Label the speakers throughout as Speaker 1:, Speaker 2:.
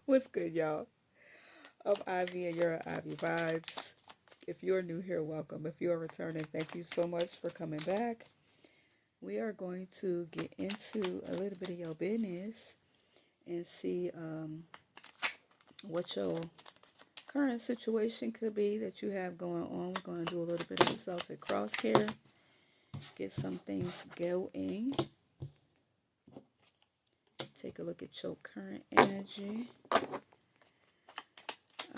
Speaker 1: What's good, y'all? I'm Ivy, and you're at Ivy Vibes. If you're new here, welcome. If you're returning, thank you so much for coming back. We are going to get into a little bit of your business and see what your current situation could be that you have going on. We're going to do a little bit of the Celtic cross here, get some things going. Take a look at your current energy. I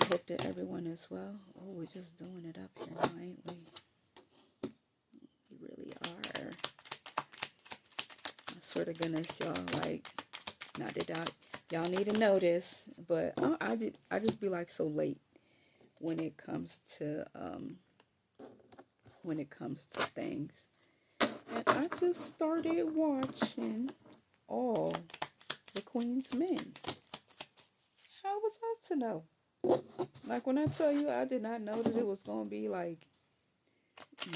Speaker 1: hope that everyone is well. Oh, we're just doing it up here now, ain't we? We really are. I swear to goodness, y'all, like, not that y'all need to know this, but I just be like so late when it comes to things. And I just started watching all the Queen's Men. How was I to know? Like, when I tell you, I did not know that it was gonna be like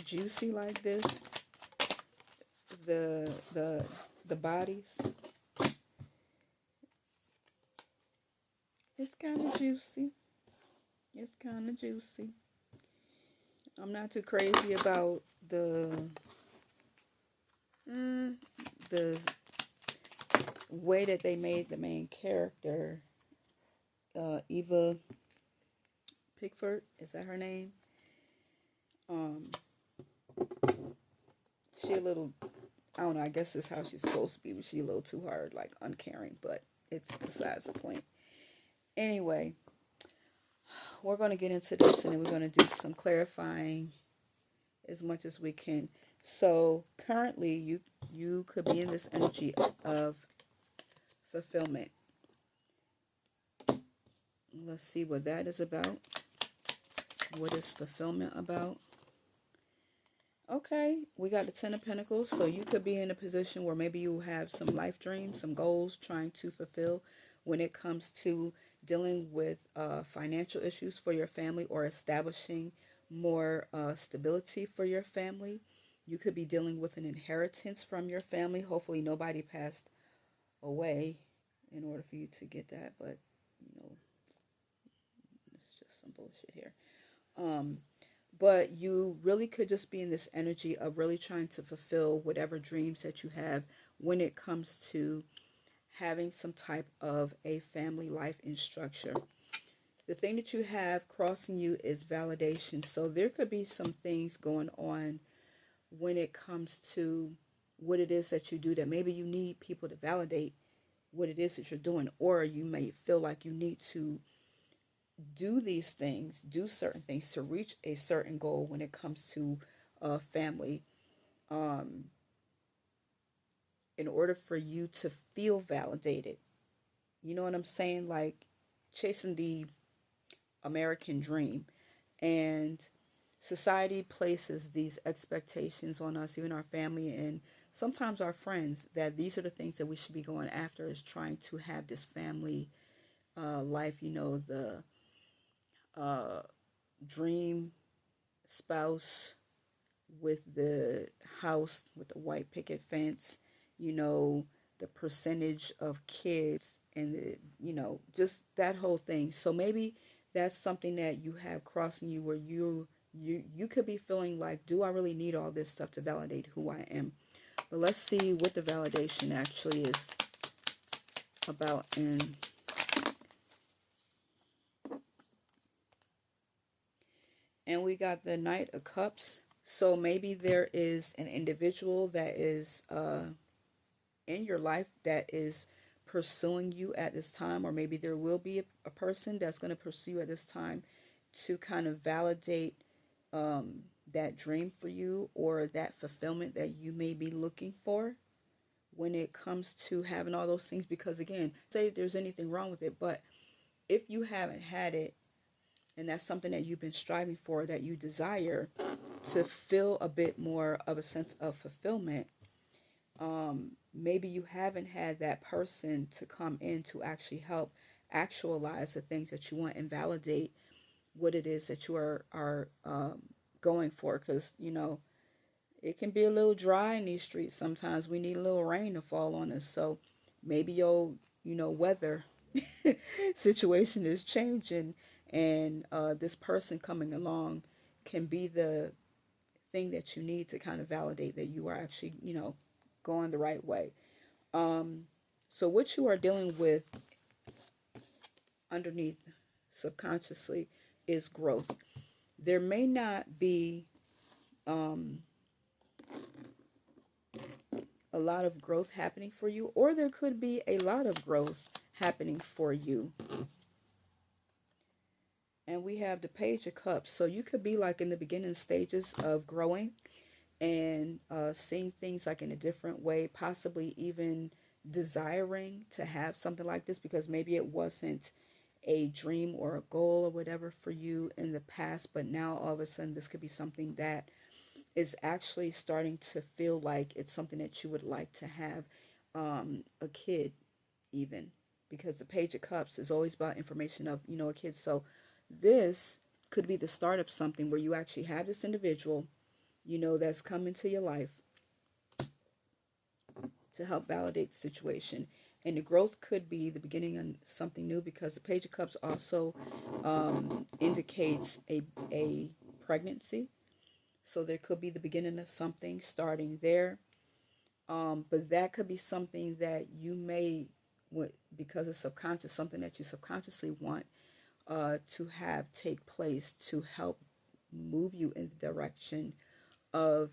Speaker 1: juicy like this. The bodies. It's kind of juicy. It's kind of juicy. I'm not too crazy about the way that they made the main character, Eva Pickford. Is that her name? She a little, I don't know, I guess this is how she's supposed to be, but she a little too hard, like uncaring, but it's besides the point. Anyway, we're going to get into this and then we're going to do some clarifying as much as we can. So currently you could be in this energy of fulfillment. Let's see what that is about. What is fulfillment about? Okay, we got the Ten of Pentacles. So you could be in a position where maybe you have some life dreams, some goals trying to fulfill when it comes to dealing with financial issues for your family or establishing more stability for your family. You could be dealing with an inheritance from your family. Hopefully nobody passed away in order for you to get that, but you know, it's just some bullshit here. But you really could just be in this energy of really trying to fulfill whatever dreams that you have when it comes to having some type of a family life and structure. The thing that you have crossing you is validation. So there could be some things going on when it comes to what it is that you do that maybe you need people to validate what it is that you're doing, or you may feel like you need to do these things, do certain things to reach a certain goal when it comes to family, in order for you to feel validated. You know what I'm saying? Like chasing the American dream. And society places these expectations on us, even our family and sometimes our friends, that these are the things that we should be going after, is trying to have this family life, the dream spouse with the house with the white picket fence, the percentage of kids and just that whole thing. So maybe that's something that you have crossing you where you could be feeling like, do I really need all this stuff to validate who I am? But let's see what the validation actually is about. And we got the Knight of Cups. So maybe there is an individual that is in your life that is pursuing you at this time, or maybe there will be a person that's going to pursue you at this time to kind of validate that dream for you, or that fulfillment that you may be looking for when it comes to having all those things. Because again, say there's anything wrong with it, but if you haven't had it, and that's something that you've been striving for, that you desire to feel a bit more of a sense of fulfillment, maybe you haven't had that person to come in to actually help actualize the things that you want and validate what it is that you are going for. Because it can be a little dry in these streets sometimes. We need a little rain to fall on us. So maybe your weather situation is changing, and this person coming along can be the thing that you need to kind of validate that you are actually, going the right way. Um, so what you are dealing with underneath subconsciously is growth. There may not be um, a lot of growth happening for you, or there could be a lot of growth happening for you. And we have the Page of Cups. So you could be like in the beginning stages of growing and seeing things like in a different way, possibly even desiring to have something like this because maybe it wasn't a dream or a goal or whatever for you in the past, but now all of a sudden this could be something that is actually starting to feel like it's something that you would like to have, a kid even, because the Page of Cups is always about information of, a kid. So this could be the start of something where you actually have this individual, that's come into your life to help validate the situation. And the growth could be the beginning of something new because the Page of Cups also indicates a pregnancy. So there could be the beginning of something starting there. But that could be something that you may, because it's subconscious, something that you subconsciously want to have take place to help move you in the direction of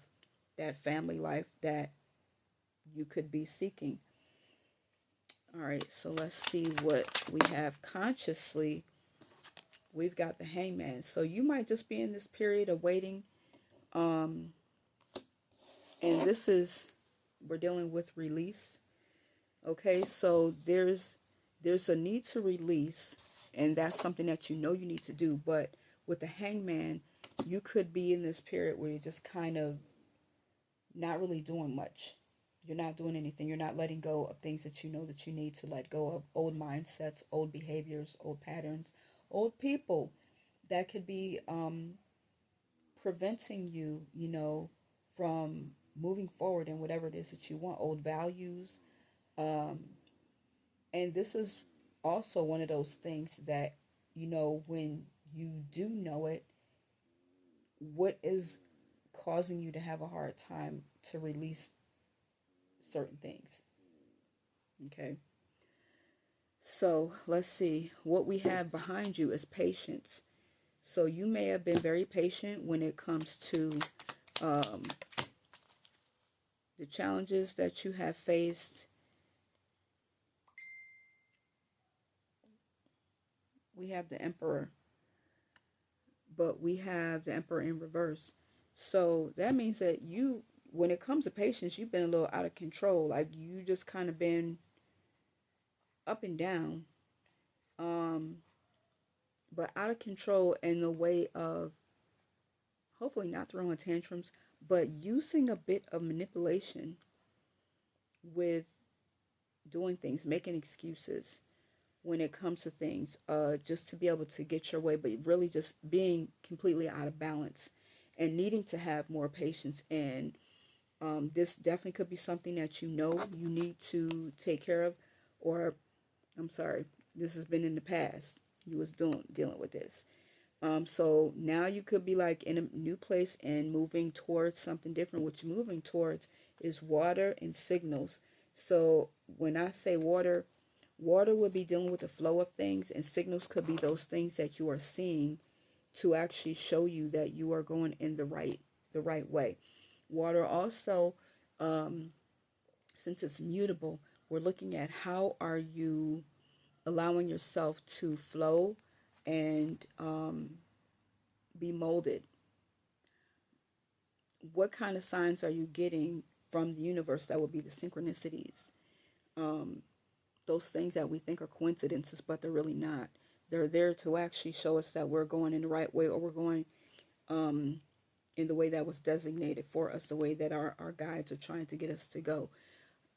Speaker 1: that family life that you could be seeking. All right, so let's see what we have consciously. We've got the Hangman. So you might just be in this period of waiting. And this is, we're dealing with release. Okay, so there's a need to release, and that's something that you need to do. But with the Hangman, you could be in this period where you're just kind of not really doing much. You're not doing anything. You're not letting go of things that you know that you need to let go of. Old mindsets, old behaviors, old patterns, old people that could be preventing you, from moving forward in whatever it is that you want. Old values. Um, and this is also one of those things that, when you do know it, what is causing you to have a hard time to release certain things. Okay. So let's see. What we have behind you is patience. So you may have been very patient when it comes to um, the challenges that you have faced. We have the Emperor, but we have the Emperor in reverse. So that means that you, when it comes to patience, you've been a little out of control. Like you just kind of been up and down, um, but out of control in the way of hopefully not throwing tantrums, but using a bit of manipulation with doing things, making excuses when it comes to things, just to be able to get your way, but really just being completely out of balance and needing to have more patience. And this definitely could be something that you need to take care of, or I'm sorry, this has been in the past. You was dealing with this. So now you could be like in a new place and moving towards something different. What you're moving towards is water and signals. So when I say water, water would be dealing with the flow of things, and signals could be those things that you are seeing to actually show you that you are going in the right way. Water also, um, since it's mutable, we're looking at how are you allowing yourself to flow and be molded. What kind of signs are you getting from the universe? That would be the synchronicities. Um, those things that we think are coincidences, but they're really not. They're there to actually show us that we're going in the right way, or we're going um, in the way that was designated for us, the way that our guides are trying to get us to go.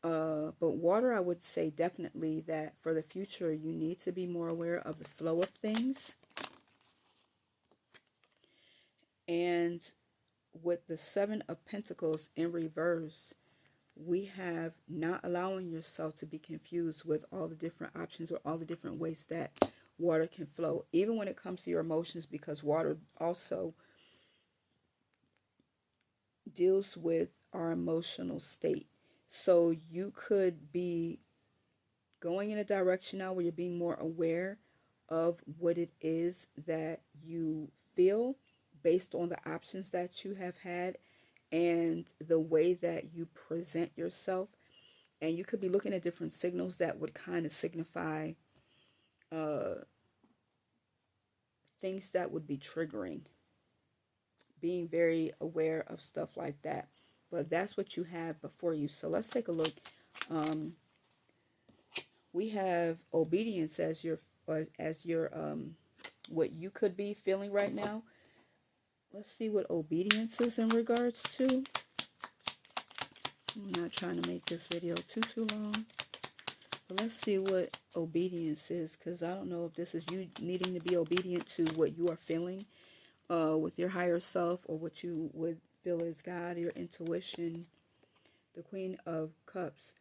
Speaker 1: But water, I would say definitely that for the future, you need to be more aware of the flow of things. And with the Seven of Pentacles in reverse, we have not allowing yourself to be confused with all the different options or all the different ways that water can flow, even when it comes to your emotions, because water also deals with our emotional state. So you could be going in a direction now where you're being more aware of what it is that you feel based on the options that you have had and the way that you present yourself. And you could be looking at different signals that would kind of signify uh, things that would be triggering, being very aware of stuff like that. But that's what you have before you. So let's take a look. Um, we have obedience as your what you could be feeling right now. Let's see what obedience is in regards to. I'm not trying to make this video too long. But let's see what obedience is, because I don't know if this is you needing to be obedient to what you are feeling with your higher self, or what you would feel is God, your intuition, the Queen of Cups.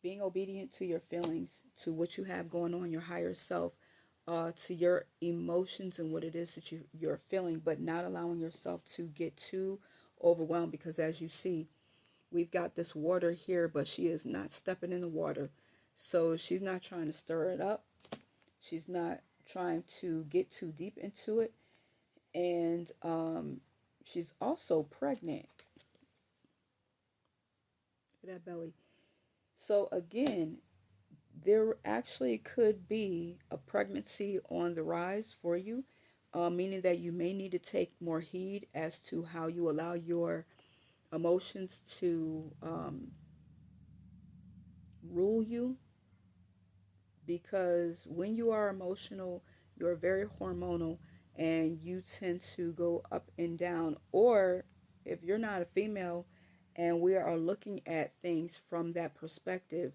Speaker 1: Being obedient to your feelings, to what you have going on, your higher self, to your emotions and what it is that you're feeling, but not allowing yourself to get too overwhelmed, because as you see, we've got this water here, but she is not stepping in the water. So she's not trying to stir it up. She's not trying to get too deep into it. And she's also pregnant. Look at that belly. So again, there actually could be a pregnancy on the rise for you, meaning that you may need to take more heed as to how you allow your emotions to rule you, because when you are emotional, you're very hormonal and you tend to go up and down. Or if you're not a female and we are looking at things from that perspective,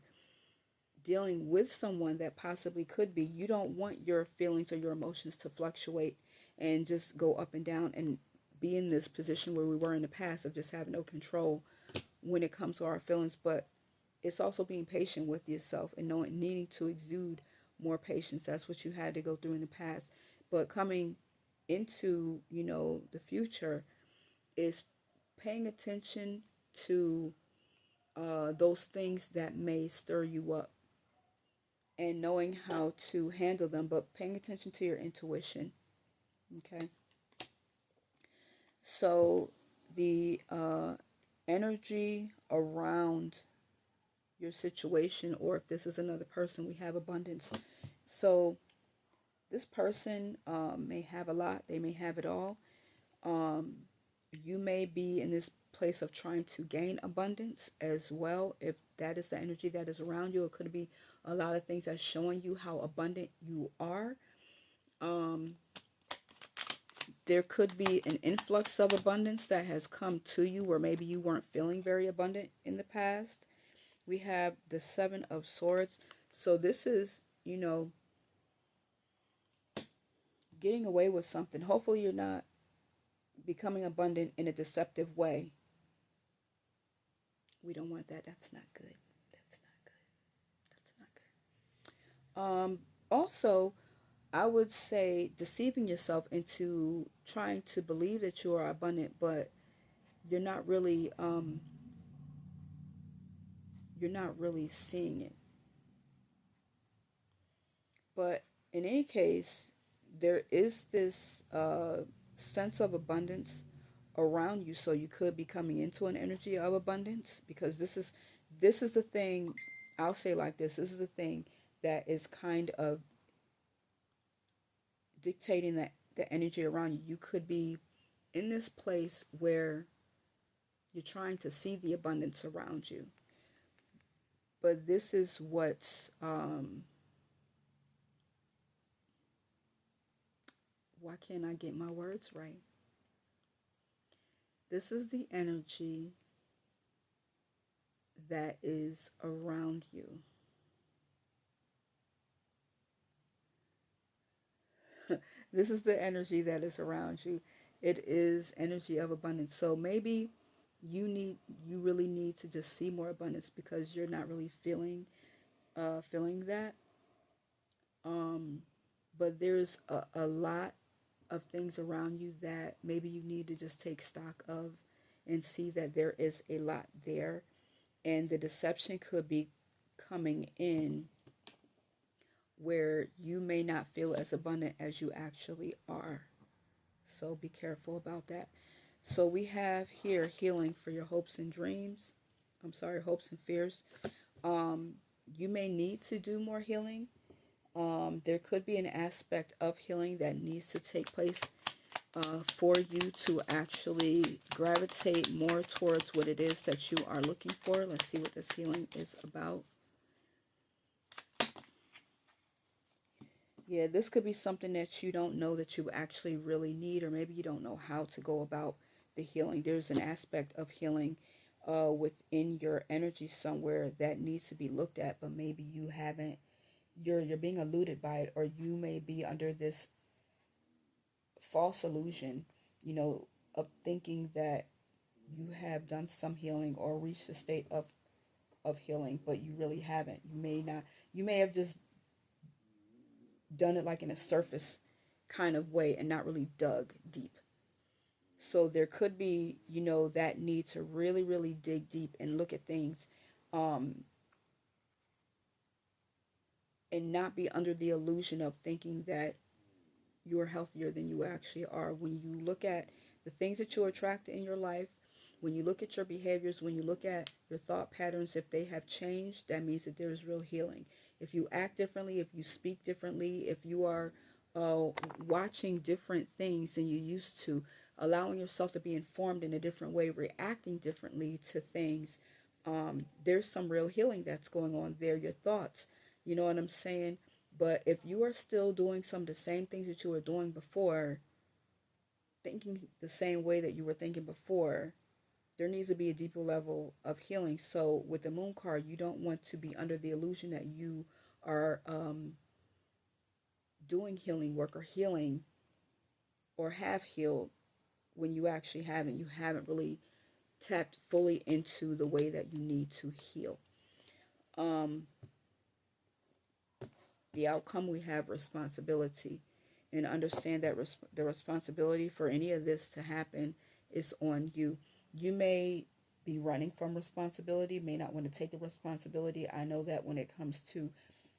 Speaker 1: dealing with someone that possibly could be, you don't want your feelings or your emotions to fluctuate and just go up and down and be in this position where we were in the past of just having no control when it comes to our feelings. But it's also being patient with yourself and knowing, needing to exude more patience. That's what you had to go through in the past. But coming into, the future is paying attention to those things that may stir you up and knowing how to handle them, but paying attention to your intuition. Okay. So the energy around your situation, or if this is another person, we have abundance. So this person may have a lot, they may have it all. You may be in this place of trying to gain abundance as well. If that is the energy that is around you, it could be a lot of things that's showing you how abundant you are. There could be an influx of abundance that has come to you where maybe you weren't feeling very abundant in the past. We have the Seven of Swords. So this is, getting away with something. Hopefully you're not becoming abundant in a deceptive way. We don't want that. That's not good. That's not good. That's not good. Also, I would say deceiving yourself into trying to believe that you are abundant, but you're not really seeing it. But in any case, there is this sense of abundance around you, so you could be coming into an energy of abundance, because this is the thing. I'll say like this is the thing that is kind of dictating that the energy around you. You could be in this place where you're trying to see the abundance around you, but this is what's why can't I get my words right? This is the energy that is around you. This is the energy that is around you. It is energy of abundance. So maybe you really need to just see more abundance because you're not really feeling that. Um, but there's a lot of things around you that maybe you need to just take stock of and see that there is a lot there. And the deception could be coming in where you may not feel as abundant as you actually are. So be careful about that. So we have here healing for your hopes and dreams. I'm sorry, hopes and fears. Um, you may need to do more healing. There could be an aspect of healing that needs to take place for you to actually gravitate more towards what it is that you are looking for. Let's see what this healing is about. Yeah, this could be something that you don't know that you actually really need, or maybe you don't know how to go about the healing. There's an aspect of healing within your energy somewhere that needs to be looked at, but maybe you haven't. You're being eluded by it, or you may be under this false illusion, of thinking that you have done some healing or reached a state of healing, but you really haven't. You may not. You may have just done it like in a surface kind of way and not really dug deep. So there could be, that need to really, really dig deep and look at things, um, and not be under the illusion of thinking that you're healthier than you actually are. When you look at the things that you attract in your life, when you look at your behaviors, when you look at your thought patterns, if they have changed, that means that there is real healing. If you act differently, if you speak differently, if you are watching different things than you used to, allowing yourself to be informed in a different way, reacting differently to things, there's some real healing that's going on there. Your thoughts, you know what I'm saying? But if you are still doing some of the same things that you were doing before, thinking the same way that you were thinking before, there needs to be a deeper level of healing. So with the moon card, you don't want to be under the illusion that you are doing healing work or healing or have healed when you actually haven't. You haven't really tapped fully into the way that you need to heal. Um, the outcome, we have responsibility, and understand that the responsibility for any of this to happen is on you. You may be running from responsibility, may not want to take the responsibility. I know that when it comes to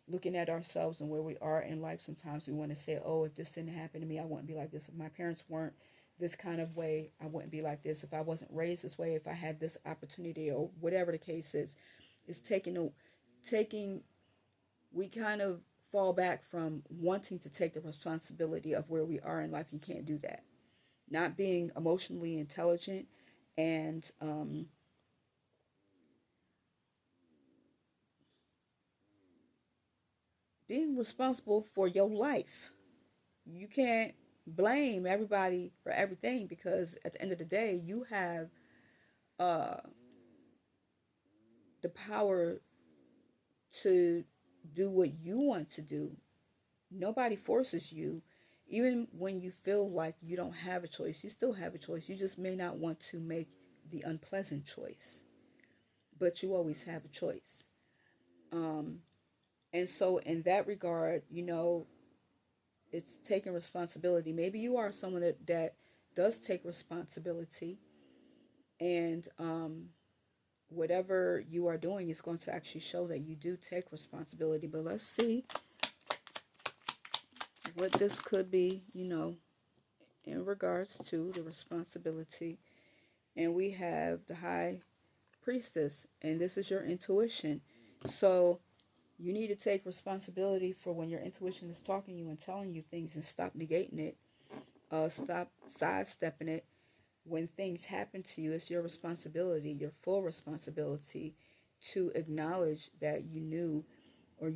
Speaker 1: looking at ourselves and where we are in life, sometimes we want to say, oh, if this didn't happen to me, I wouldn't be like this. If my parents weren't this kind of way, I wouldn't be like this. If I wasn't raised this way, if I had this opportunity, or whatever the case is taking we kind of fall back from wanting to take the responsibility of where we are in life. You can't do that. Not being emotionally intelligent and being responsible for your life. You can't blame everybody for everything, because at the end of the day, you have uh, the power to do what you want to do. Nobody forces you. Even when you feel like you don't have a choice, you still have a choice. You just may not want to make the unpleasant choice, but you always have a choice. Um, and so, in that regard, it's taking responsibility. Maybe you are someone that does take responsibility, and whatever you are doing is going to actually show that you do take responsibility. But let's see what this could be, in regards to the responsibility. And we have the High Priestess, and this is your intuition. So you need to take responsibility for when your intuition is talking to you and telling you things, and stop negating it, stop sidestepping it. When things happen to you, it's your responsibility, your full responsibility, to acknowledge that you knew, or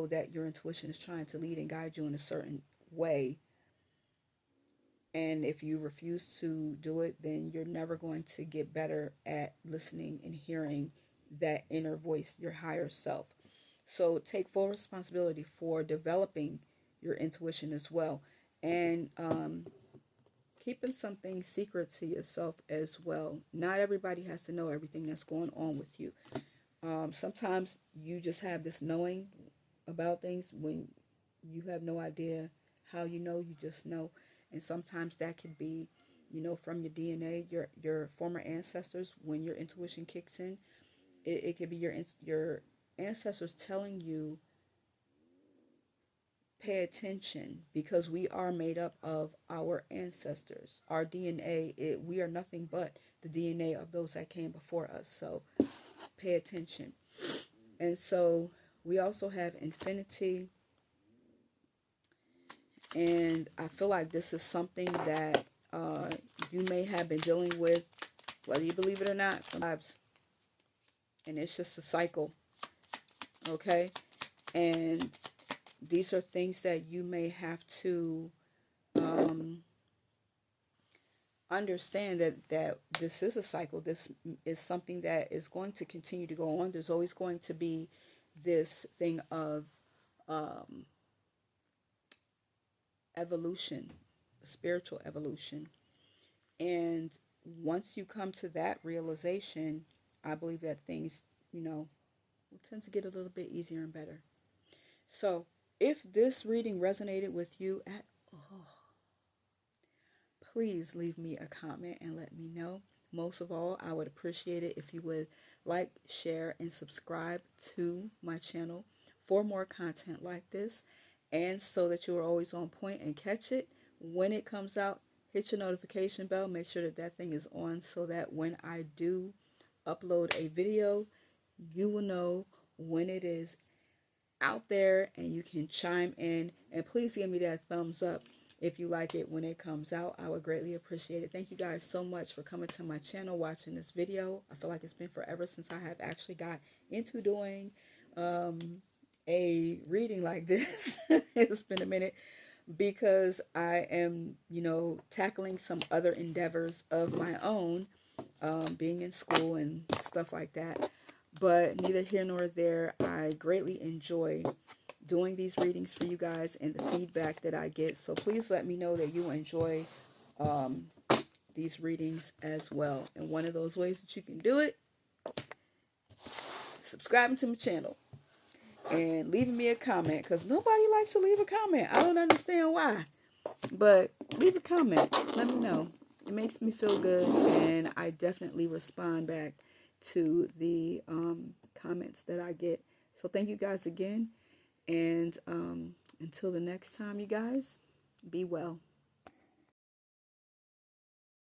Speaker 1: that your intuition is trying to lead and guide you in a certain way. And if you refuse to do it, then you're never going to get better at listening and hearing that inner voice, your higher self. So take full responsibility for developing your intuition as well. And keeping something secret to yourself as well. Not everybody has to know everything that's going on with you. Sometimes you just have this knowing about things when you have no idea how you know, you just know. And sometimes that could be, from your DNA, your former ancestors. When your intuition kicks in, it could be your ancestors telling you, pay attention, because we are made up of our ancestors. Our DNA, we are nothing but the DNA of those that came before us. So pay attention. And so we also have infinity. And I feel like this is something that you may have been dealing with, whether you believe it or not, lives. And it's just a cycle. Okay? And these are things that you may have to understand, that this is a cycle. This is something that is going to continue to go on. There's always going to be this thing of evolution, spiritual evolution. And once you come to that realization, I believe that things, will tend to get a little bit easier and better. So if this reading resonated with you at all, please leave me a comment and let me know. Most of all, I would appreciate it if you would like, share, and subscribe to my channel for more content like this, and so that you are always on point and catch it when it comes out. Hit your notification bell. Make sure that that thing is on, so that when I do upload a video, you will know when it is out there and you can chime in. And please give me that thumbs up if you like it when it comes out. I would greatly appreciate it. Thank you guys so much for coming to my channel, watching this video. I feel like it's been forever since I have actually got into doing a reading like this. It's been a minute, because I am, tackling some other endeavors of my own, being in school and stuff like that. But neither here nor there. I greatly enjoy doing these readings for you guys and the feedback that I get. So please let me know that you enjoy these readings as well. And one of those ways that you can do it, subscribing to my channel and leaving me a comment, because nobody likes to leave a comment. I don't understand why, but leave a comment. Let me know. It makes me feel good, and I definitely respond back to the comments that I get. So thank you guys again, and until the next time, you guys, be well.